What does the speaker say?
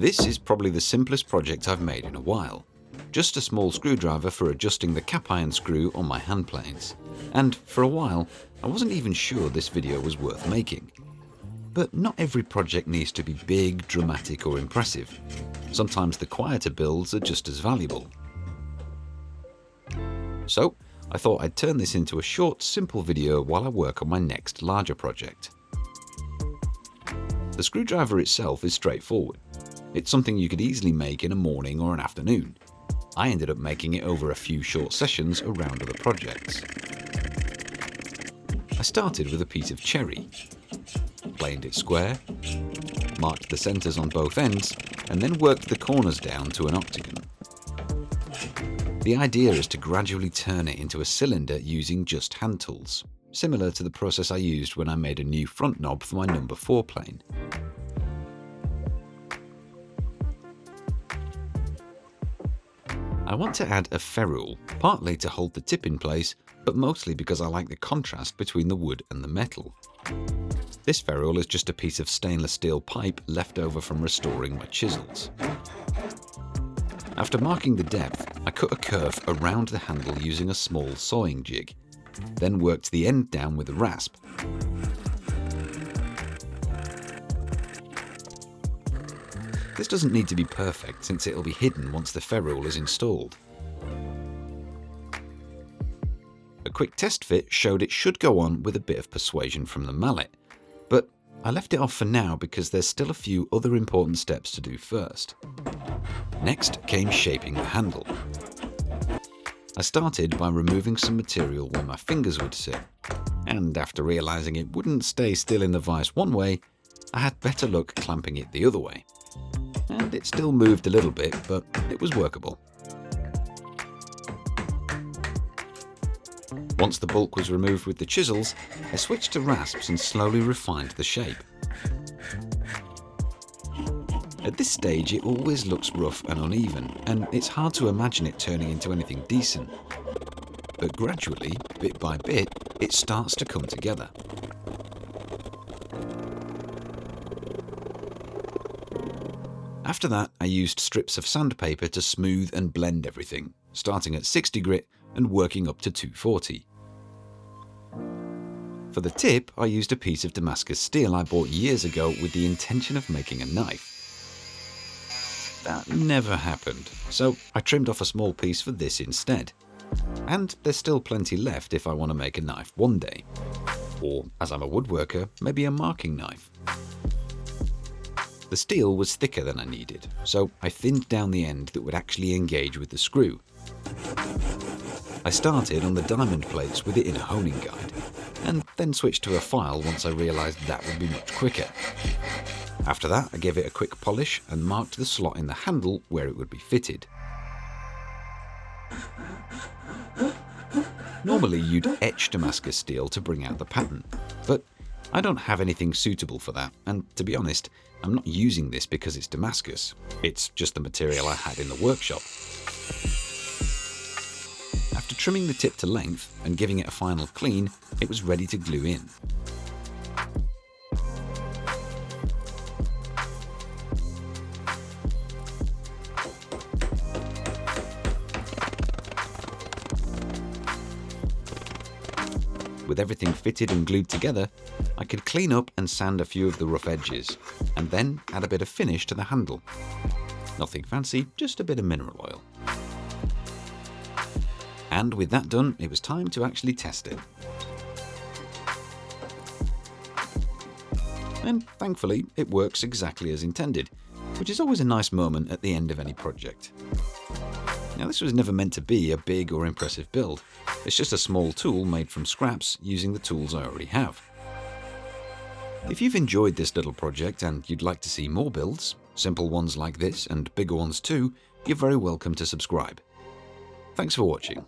This is probably the simplest project I've made in a while. Just a small screwdriver for adjusting the cap iron screw on my hand planes. And for a while, I wasn't even sure this video was worth making. But not every project needs to be big, dramatic or impressive. Sometimes the quieter builds are just as valuable. So, I thought I'd turn this into a short, simple video while I work on my next larger project. The screwdriver itself is straightforward. It's something you could easily make in a morning or an afternoon. I ended up making it over a few short sessions around other projects. I started with a piece of cherry, planed it square, marked the centers on both ends, and then worked the corners down to an octagon. The idea is to gradually turn it into a cylinder using just hand tools, similar to the process I used when I made a new front knob for my number 4 plane. I want to add a ferrule, partly to hold the tip in place, but mostly because I like the contrast between the wood and the metal. This ferrule is just a piece of stainless steel pipe left over from restoring my chisels. After marking the depth, I cut a curve around the handle using a small sawing jig, then worked the end down with a rasp. This doesn't need to be perfect since it'll be hidden once the ferrule is installed. A quick test fit showed it should go on with a bit of persuasion from the mallet, but I left it off for now because there's still a few other important steps to do first. Next came shaping the handle. I started by removing some material where my fingers would sit, and after realizing it wouldn't stay still in the vise one way, I had better luck clamping it the other way. And it still moved a little bit, but it was workable. Once the bulk was removed with the chisels, I switched to rasps and slowly refined the shape. At this stage it always looks rough and uneven, and it's hard to imagine it turning into anything decent. But gradually, bit by bit, it starts to come together. After that, I used strips of sandpaper to smooth and blend everything, starting at 60 grit and working up to 240. For the tip, I used a piece of Damascus steel I bought years ago with the intention of making a knife. That never happened, so I trimmed off a small piece for this instead. And there's still plenty left if I want to make a knife one day. Or, as I'm a woodworker, maybe a marking knife. The steel was thicker than I needed, so I thinned down the end that would actually engage with the screw. I started on the diamond plates with it in a honing guide, and then switched to a file once I realized that would be much quicker. After that, I gave it a quick polish and marked the slot in the handle where it would be fitted. Normally you'd etch Damascus steel to bring out the pattern, but I don't have anything suitable for that, and to be honest, I'm not using this because it's Damascus. It's just the material I had in the workshop. After trimming the tip to length and giving it a final clean, it was ready to glue in. With everything fitted and glued together, I could clean up and sand a few of the rough edges, and then add a bit of finish to the handle. Nothing fancy, just a bit of mineral oil. And with that done, it was time to actually test it. And thankfully, it works exactly as intended, which is always a nice moment at the end of any project. Now, this was never meant to be a big or impressive build. It's just a small tool made from scraps using the tools I already have. If you've enjoyed this little project and you'd like to see more builds, simple ones like this and bigger ones too, you're very welcome to subscribe. Thanks for watching.